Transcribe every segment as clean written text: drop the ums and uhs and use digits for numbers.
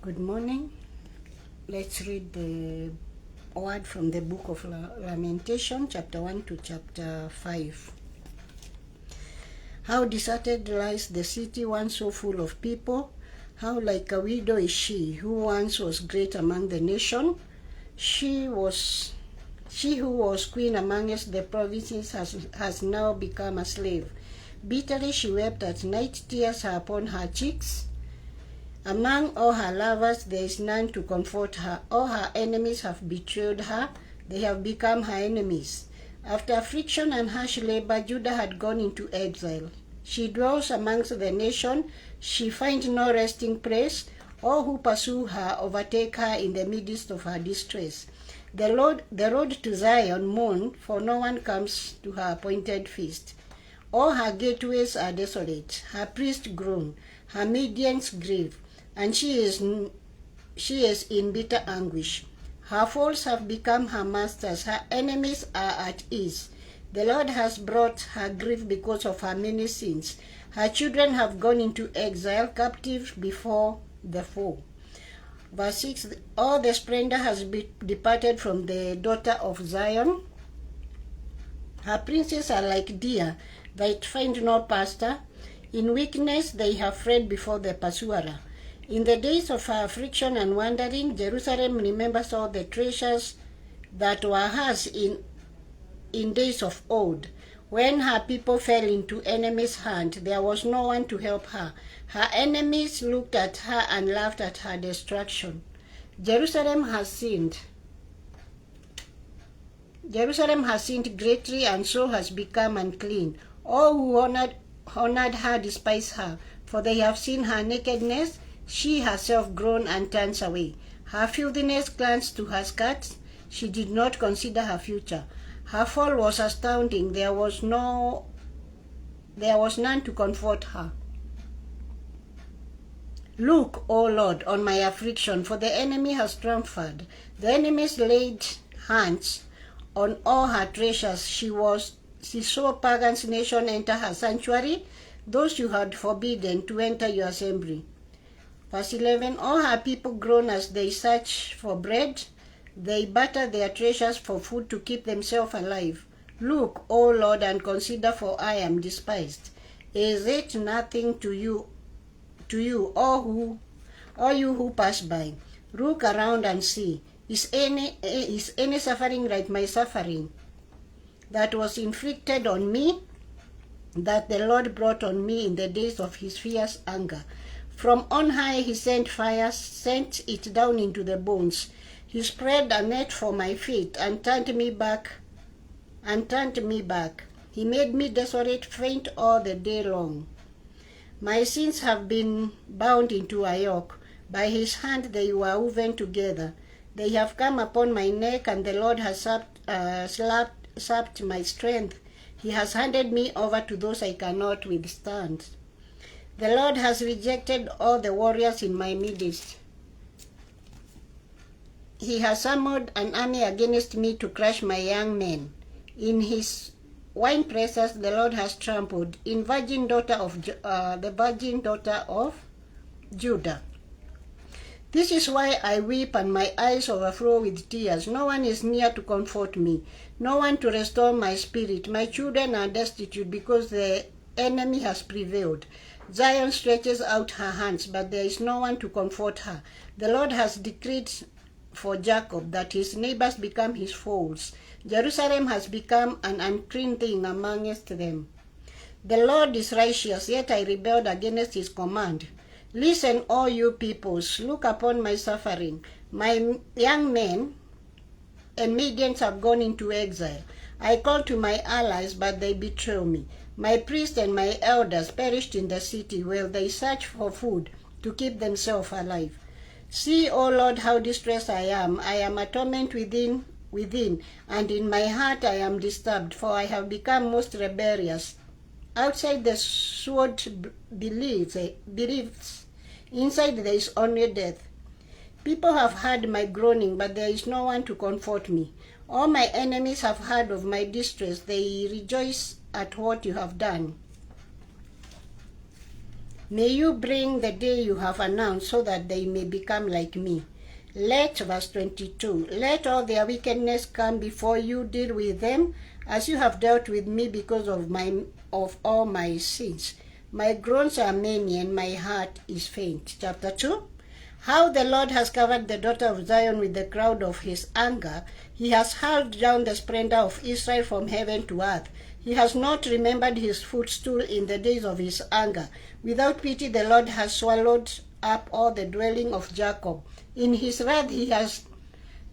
Good morning. Let's read the word from the book of Lamentation, chapter 1 to chapter 5. How deserted lies the city, once so full of people. How like a widow is she, who once was great among the nation. She who was queen amongst the provinces has now become a slave. Bitterly she wept at night, tears are upon her cheeks. Among all her lovers there is none to comfort her. All her enemies have betrayed her. They have become her enemies. After affliction and harsh labor, Judah had gone into exile. She dwells amongst the nation. She finds no resting place. All who pursue her overtake her in the midst of her distress. The road to Zion mourn, for no one comes to her appointed feast. All her gateways are desolate. Her priests groan. Her maidens grieve, and she is in bitter anguish. Her foes have become her masters. Her enemies are at ease. The Lord has brought her grief because of her many sins. Her children have gone into exile, captive before the foe. Verse 6, all the splendor has departed from the daughter of Zion. Her princes are like deer that find no pasture. In weakness they have fled before the pursuer. In the days of her affliction and wandering, Jerusalem remembers all the treasures that were hers in days of old. When her people fell into enemies' hand, there was no one to help her. Her enemies looked at her and laughed at her destruction. Jerusalem has sinned. Jerusalem has sinned greatly and so has become unclean. All who honored her despise her, for they have seen her nakedness. She herself groaned and turns away. Her filthiness clung to her skirts. She did not consider her future. Her fall was astounding. There was none to comfort her. Look, O Lord, on my affliction, for the enemy has triumphed. The enemies laid hands on all her treasures. She saw pagans' nation enter her sanctuary, those you had forbidden to enter your assembly. Verse 11, all her people groan as they search for bread. They batter their treasures for food to keep themselves alive. Look, O Lord, and consider, for I am despised. Is it nothing to you, all you who pass by? Look around and see. Is any suffering like my suffering that was inflicted on me, that the Lord brought on me in the days of his fierce anger? From on high he sent fire, sent it down into the bones. He spread a net for my feet and turned me back. He made me desolate, faint all the day long. My sins have been bound into a yoke. By his hand they were woven together. They have come upon my neck, and the Lord has sapped my strength. He has handed me over to those I cannot withstand. The Lord has rejected all the warriors in my midst. He has summoned an army against me to crush my young men. In his wine presses the Lord has trampled in the virgin daughter of Judah. This is why I weep and my eyes overflow with tears. No one is near to comfort me, no one to restore my spirit. My children are destitute because the enemy has prevailed. Zion stretches out her hands, but there is no one to comfort her. The Lord has decreed for Jacob that his neighbors become his foes. Jerusalem has become an unclean thing amongst them. The Lord is righteous, yet I rebelled against his command. Listen, all you peoples, look upon my suffering. My young men and maidens have gone into exile. I called to my allies, but they betray me. My priests and my elders perished in the city, where they search for food to keep themselves alive. See, O Lord, how distressed I am. I am a torment within, and in my heart I am disturbed, for I have become most rebellious. Outside the sword believes, inside there is only death. People have heard my groaning, but there is no one to comfort me. All my enemies have heard of my distress. They rejoice at what you have done. May you bring the day you have announced, so that they may become like me. Verse 22, let all their wickedness come before you. Deal with them as you have dealt with me, because of all my sins. My groans are many, and my heart is faint. Chapter 2. How the Lord has covered the daughter of Zion with the cloud of his anger. He has hurled down the splendor of Israel from heaven to earth. He has not remembered his footstool in the days of his anger. Without pity the Lord has swallowed up all the dwelling of Jacob. In his wrath he has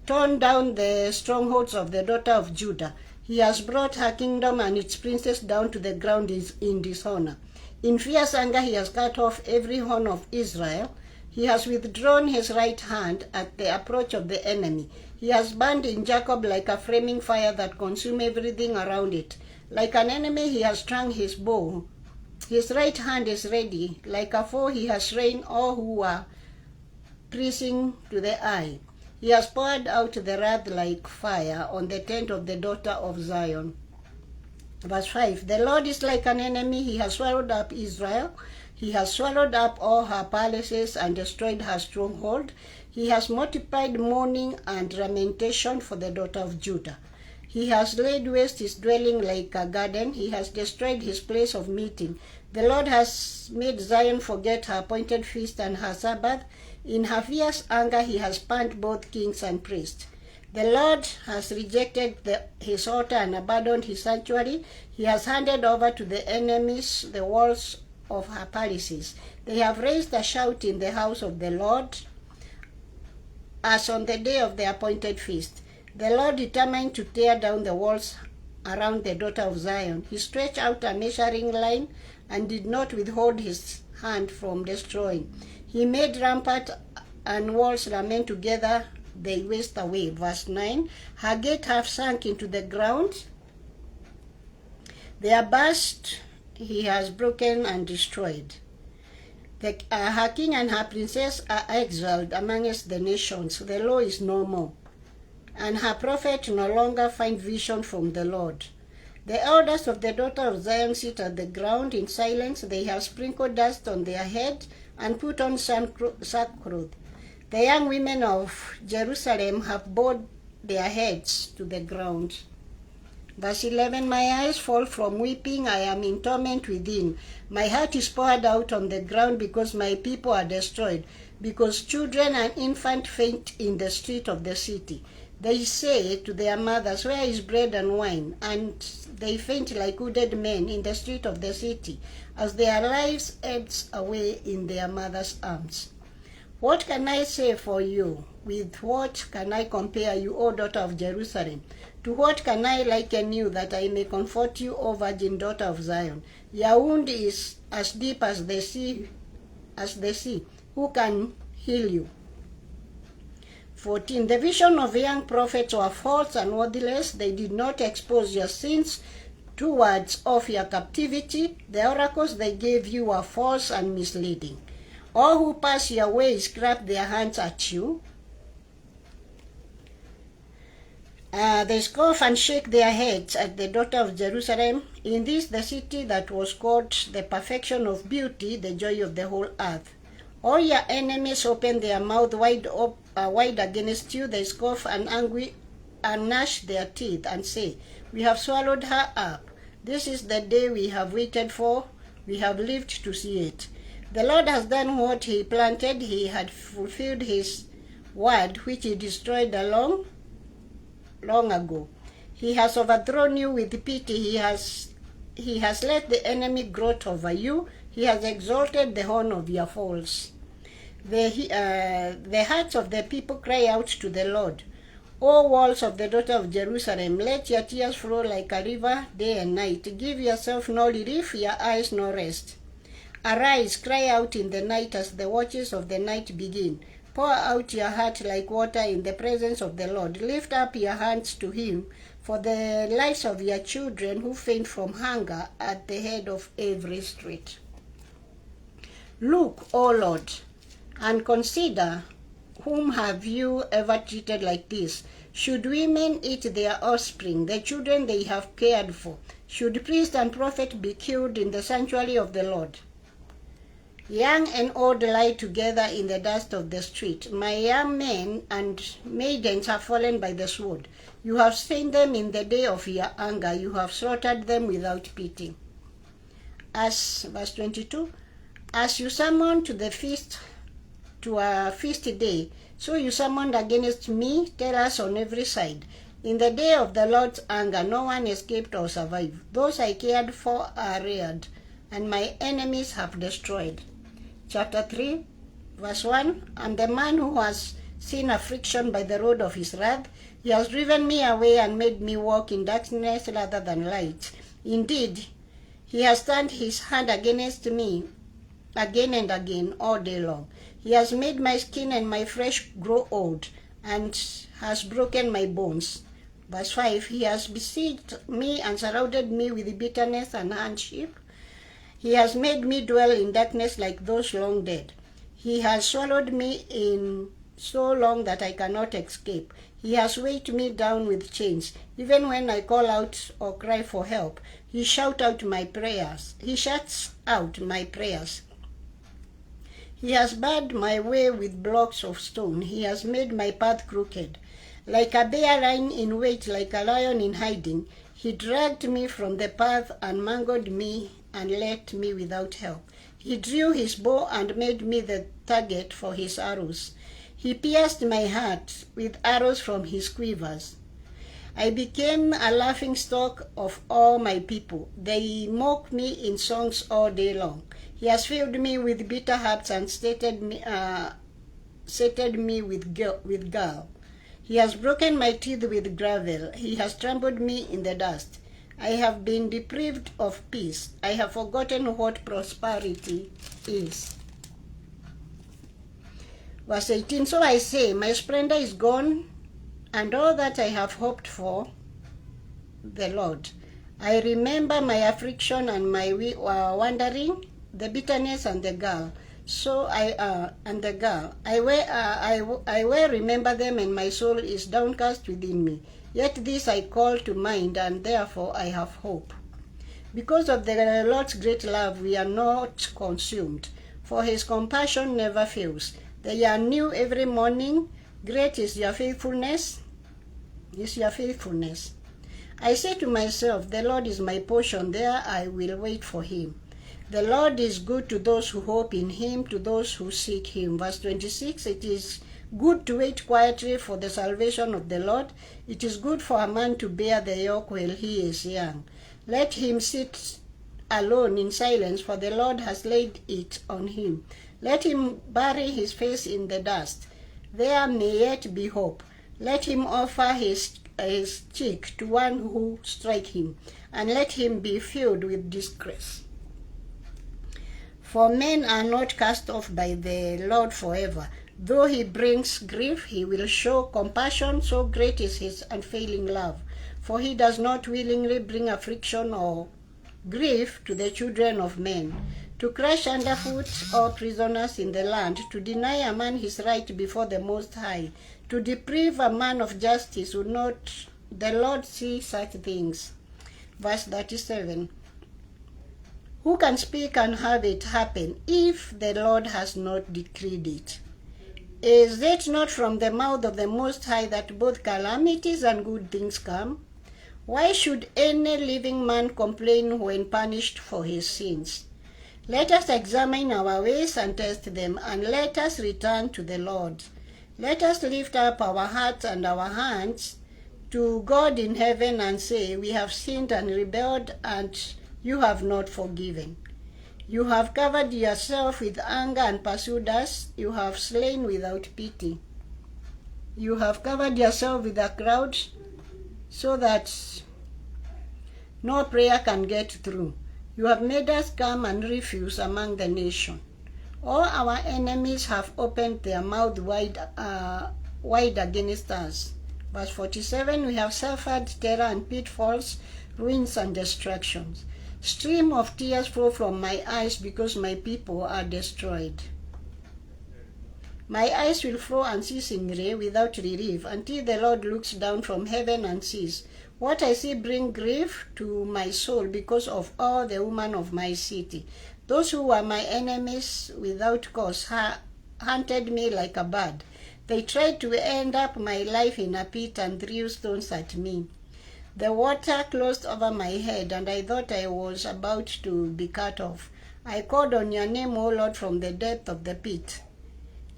torn down the strongholds of the daughter of Judah. He has brought her kingdom and its princes down to the ground in dishonor. In fierce anger he has cut off every horn of Israel. He has withdrawn his right hand at the approach of the enemy. He has burned in Jacob like a flaming fire that consumes everything around it. Like an enemy he has strung his bow. His right hand is ready. Like a foe he has slain all who are piercing to the eye. He has poured out the wrath like fire on the tent of the daughter of Zion. Verse 5, the Lord is like an enemy. He has swallowed up Israel. He has swallowed up all her palaces and destroyed her stronghold. He has multiplied mourning and lamentation for the daughter of Judah. He has laid waste his dwelling like a garden. He has destroyed his place of meeting. The Lord has made Zion forget her appointed feast and her Sabbath. In her fierce anger he has burnt both kings and priests. The Lord has rejected his altar and abandoned his sanctuary. He has handed over to the enemies the walls of her palaces. They have raised a shout in the house of the Lord, as on the day of the appointed feast. The Lord determined to tear down the walls around the daughter of Zion. He stretched out a measuring line and did not withhold his hand from destroying. He made rampart and walls lament together, they waste away. Verse 9, her gate have sunk into the ground. They are burst, he has broken and destroyed. Her king and her princess are exiled amongst the nations. The law is no more, and her prophet no longer find vision from the Lord. The elders of the daughter of Zion sit at the ground in silence. They have sprinkled dust on their head and put on sackcloth. The young women of Jerusalem have bowed their heads to the ground. Verse 11, my eyes fall from weeping. I am in torment within. My heart is poured out on the ground because my people are destroyed, because children and infants faint in the street of the city. They say to their mothers, where is bread and wine? And they faint like wounded men in the street of the city, as their lives ebbs away in their mother's arms. What can I say for you? With what can I compare you, O daughter of Jerusalem? To what can I liken you, that I may comfort you, O virgin daughter of Zion? Your wound is as deep as the sea. Who can heal you? 14. The vision of young prophets were false and worthless. They did not expose your sins towards of your captivity. The oracles they gave you were false and misleading. All who pass your ways clap their hands at you. They scoff and shake their heads at the daughter of Jerusalem. In this, the city that was called the perfection of beauty, the joy of the whole earth. All your enemies open their mouth wide against you. They scoff and angry and gnash their teeth and say, we have swallowed her up. This is the day we have waited for. We have lived to see it. The Lord has done what he planted. He had fulfilled his word, which he destroyed long ago. He has overthrown you with pity. He has let the enemy gloat over you. He has exalted the horn of your falls. The hearts of the people cry out to the Lord. O walls of the daughter of Jerusalem, let your tears flow like a river day and night. Give yourself no relief, your eyes no rest. Arise, cry out in the night as the watches of the night begin. Pour out your heart like water in the presence of the Lord. Lift up your hands to him for the lives of your children who faint from hunger at the head of every street. Look, O Lord, and consider, whom have you ever treated like this? Should women eat their offspring, the children they have cared for? Should priest and prophet be killed in the sanctuary of the Lord? Young and old lie together in the dust of the street. My young men and maidens have fallen by the sword. You have slain them in the day of your anger. You have slaughtered them without pity. Verse 22, as you summoned to a feast day, so you summoned against me terrors on every side. In the day of the Lord's anger, no one escaped or survived. Those I cared for are reared, and my enemies have destroyed. Chapter 3, verse 1, and the man who has seen affliction by the road of his wrath, he has driven me away and made me walk in darkness rather than light. Indeed, he has turned his hand against me again and again all day long. He has made my skin and my flesh grow old, and has broken my bones. Verse 5, he has besieged me and surrounded me with bitterness and hardship. He has made me dwell in darkness like those long dead. He has swallowed me in so long that I cannot escape. He has weighed me down with chains. Even when I call out or cry for help, he shuts out my prayers. He has barred my way with blocks of stone. He has made my path crooked. Like a bear lying in wait, like a lion in hiding, he dragged me from the path and mangled me and left me without help. He drew his bow and made me the target for his arrows. He pierced my heart with arrows from his quivers. I became a laughingstock of all my people. They mock me in songs all day long. He has filled me with bitter herbs and sated me with gall. He has broken my teeth with gravel. He has trampled me in the dust. I have been deprived of peace. I have forgotten what prosperity is. Verse 18, so I say, my splendor is gone, and all that I have hoped for, the Lord. I remember my affliction and my wandering, the bitterness and the gall. I will remember them, and my soul is downcast within me. Yet this I call to mind, and therefore I have hope. Because of the Lord's great love, we are not consumed, for his compassion never fails. They are new every morning. Great is your faithfulness. I say to myself, the Lord is my portion, there I will wait for him. The Lord is good to those who hope in him, to those who seek him. Verse 26, it is good to wait quietly for the salvation of the Lord. It is good for a man to bear the yoke while he is young. Let him sit alone in silence, for the Lord has laid it on him. Let him bury his face in the dust. There may yet be hope. Let him offer his cheek to one who strike him, and let him be filled with disgrace. For men are not cast off by the Lord forever. Though he brings grief, he will show compassion, so great is his unfailing love. For he does not willingly bring affliction or grief to the children of men, to crush underfoot all prisoners in the land, to deny a man his right before the Most High, to deprive a man of justice. Would not the Lord see such things? Verse 37. Who can speak and have it happen if the Lord has not decreed it? Is it not from the mouth of the Most High that both calamities and good things come? Why should any living man complain when punished for his sins? Let us examine our ways and test them, and let us return to the Lord. Let us lift up our hearts and our hands to God in heaven and say, we have sinned and rebelled, and you have not forgiven. You have covered yourself with anger and pursued us. You have slain without pity. You have covered yourself with a crowd so that no prayer can get through. You have made us come and refuse among the nations. All our enemies have opened their mouth wide against us. Verse 47, we have suffered terror and pitfalls, ruins and destructions. Stream of tears flow from my eyes because my people are destroyed. My eyes will flow unceasingly without relief until the Lord looks down from heaven and sees. What I see brings grief to my soul because of all the women of my city. Those who were my enemies without cause hunted me like a bird. They tried to end up my life in a pit and threw stones at me. The water closed over my head, and I thought I was about to be cut off. I called on your name, O Lord, from the depth of the pit.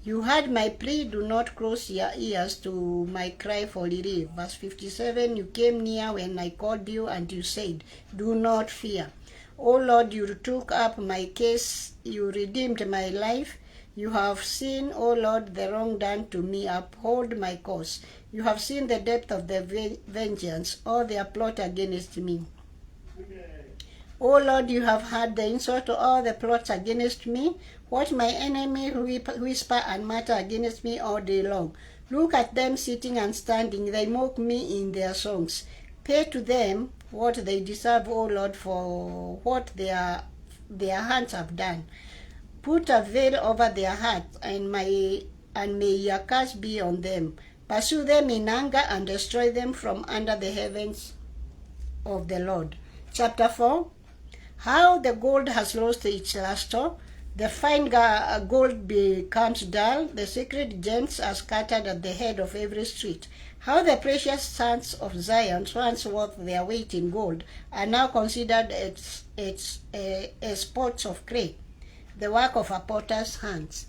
You heard my plea, do not close your ears to my cry for relief. Verse 57, you came near when I called you, and you said, do not fear. O Lord, you took up my case, you redeemed my life. You have seen, O Lord, the wrong done to me. Uphold my cause. You have seen the depth of their vengeance, all their plot against me. O Lord, you have heard the insult to all the plots against me. What my enemy whisper and mutter against me all day long. Look at them sitting and standing. They mock me in their songs. Pay to them what they deserve, O Lord, for what their hands have done. Put a veil over their hearts, and may your curse be on them. Pursue them in anger and destroy them from under the heavens of the Lord. Chapter 4. How the gold has lost its luster. The fine gold becomes dull. The sacred gems are scattered at the head of every street. How the precious sons of Zion, once worth their weight in gold, are now considered as spots of clay, the work of a potter's hands.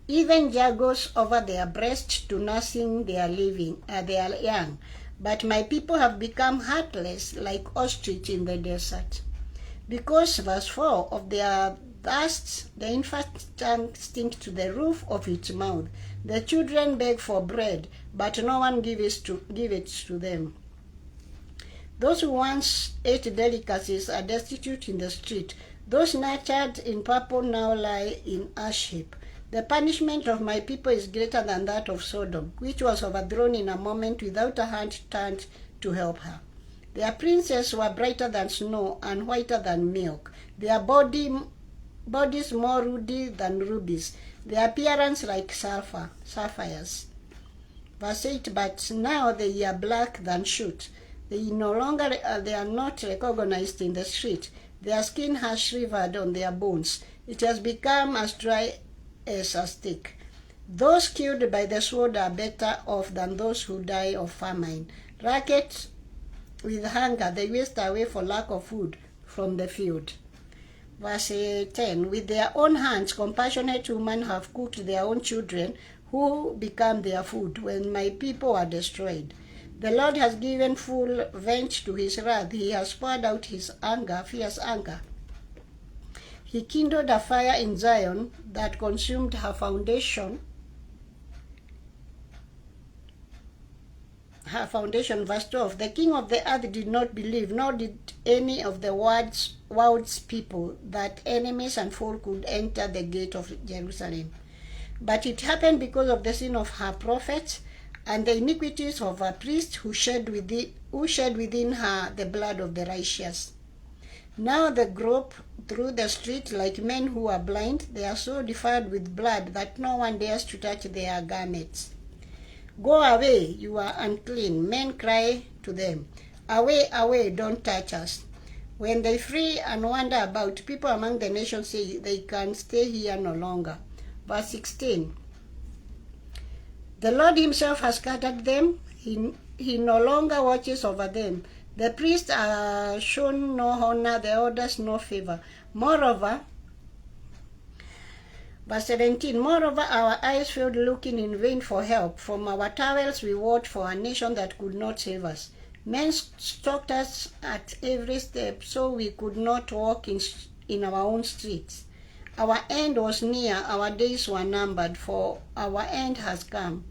Even jaguars over their breasts to nursing their young. But my people have become heartless like ostrich in the desert. Because, verse 4, of their thirst, the infant tongue stinks to the roof of its mouth. The children beg for bread, but no one give it to them. Those who once ate delicacies are destitute in the street. Those nurtured in purple now lie in ash heap. The punishment of my people is greater than that of Sodom, which was overthrown in a moment without a hand turned to help her. Their princes were brighter than snow and whiter than milk. Their bodies more ruddy than rubies. Their appearance like sapphires. Verse 8, but now they are black than soot. They are not recognized in the street. Their skin has shriveled on their bones. It has become as dry as a stick. Those killed by the sword are better off than those who die of famine. Racket with hunger, they waste away for lack of food from the field. Verse 10, with their own hands, compassionate women have cooked their own children, who become their food when my people are destroyed. The Lord has given full vent to his wrath. He has poured out his anger, fierce anger. He kindled a fire in Zion that consumed her foundation. Verse 12. The king of the earth did not believe, nor did any of the world's people, that enemies and foes could enter the gate of Jerusalem. But it happened because of the sin of her prophets and the iniquities of her priests who shed within her the blood of the righteous. Now they grope through the street like men who are blind. They are so defiled with blood that no one dares to touch their garments. Go away, you are unclean. Men cry to them, away, away, don't touch us. When they flee and wander about, people among the nations say they can stay here no longer. Verse 16. The Lord himself has scattered them. He no longer watches over them. The priests are shown no honor, the elders no favor. Moreover, verse 17, moreover, our eyes failed looking in vain for help. From our towels we watched for a nation that could not save us. Men stalked us at every step, so we could not walk in our own streets. Our end was near, our days were numbered, for our end has come.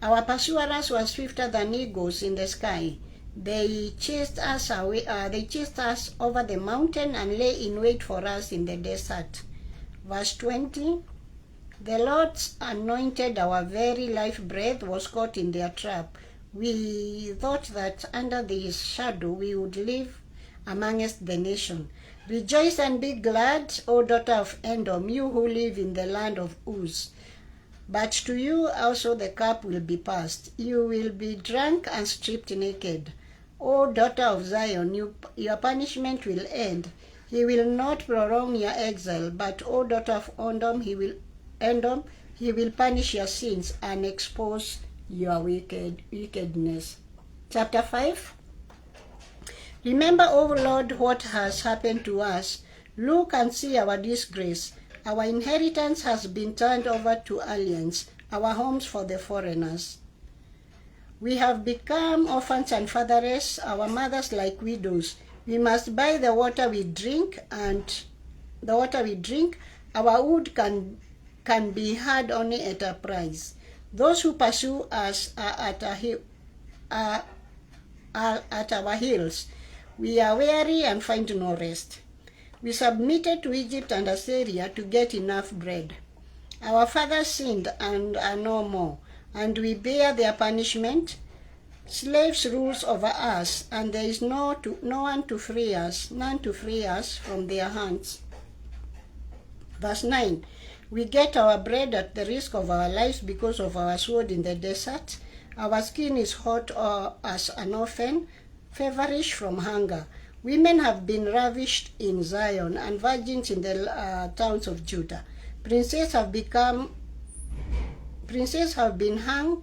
Our pursuers were swifter than eagles in the sky. They chased us away. They chased us over the mountain and lay in wait for us in the desert. Verse 20. The Lord's anointed, our very life breath, was caught in their trap. We thought that under his shadow we would live amongst the nation. Rejoice and be glad, O daughter of Edom, you who live in the land of Uz. But to you also the cup will be passed. You will be drunk and stripped naked. O daughter of Zion, your punishment will end. He will not prolong your exile, but, O daughter of Edom, he will punish your sins and expose your wickedness. Chapter 5. Remember, O Lord, what has happened to us. Look and see our disgrace. Our inheritance has been turned over to aliens, our homes for the foreigners. We have become orphans and fatherless, our mothers like widows. We must buy the water we drink, our wood can be had only at a price. Those who pursue us are at our heels. We are weary and find no rest. We submitted to Egypt and Assyria to get enough bread. Our fathers sinned and are no more, and we bear their punishment. Slaves rule over us, and there is none to free us from their hands. Verse 9. We get our bread at the risk of our lives because of our sword in the desert. Our skin is hot as an orphan, feverish from hunger. Women have been ravished in Zion, and virgins in the towns of Judah. Princes have been hung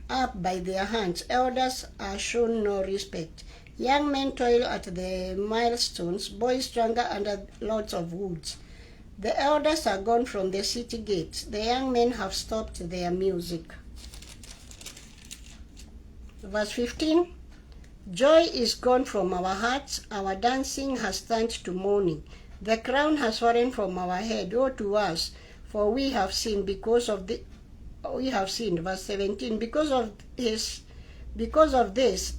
up by their hands. Elders are shown no respect. Young men toil at the milestones, boys strangle under loads of wood. The elders are gone from the city gates. The young men have stopped their music. Verse 15. Joy is gone from our hearts. Our dancing has turned to mourning. The crown has fallen from our head. Woe to us, for we have sinned Verse 17. Because of this,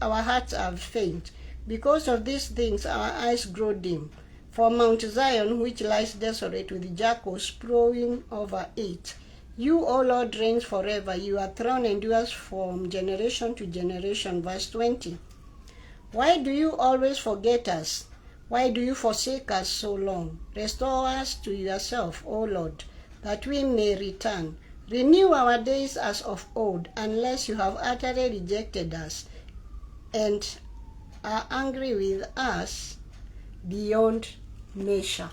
our hearts are faint. Because of these things, our eyes grow dim. For Mount Zion, which lies desolate with jackals prowling over it. You, O Lord, reign forever. Your throne endures from generation to generation. Verse 20. Why do you always forget us? Why do you forsake us so long? Restore us to yourself, O Lord, that we may return. Renew our days as of old, unless you have utterly rejected us and are angry with us beyond measure.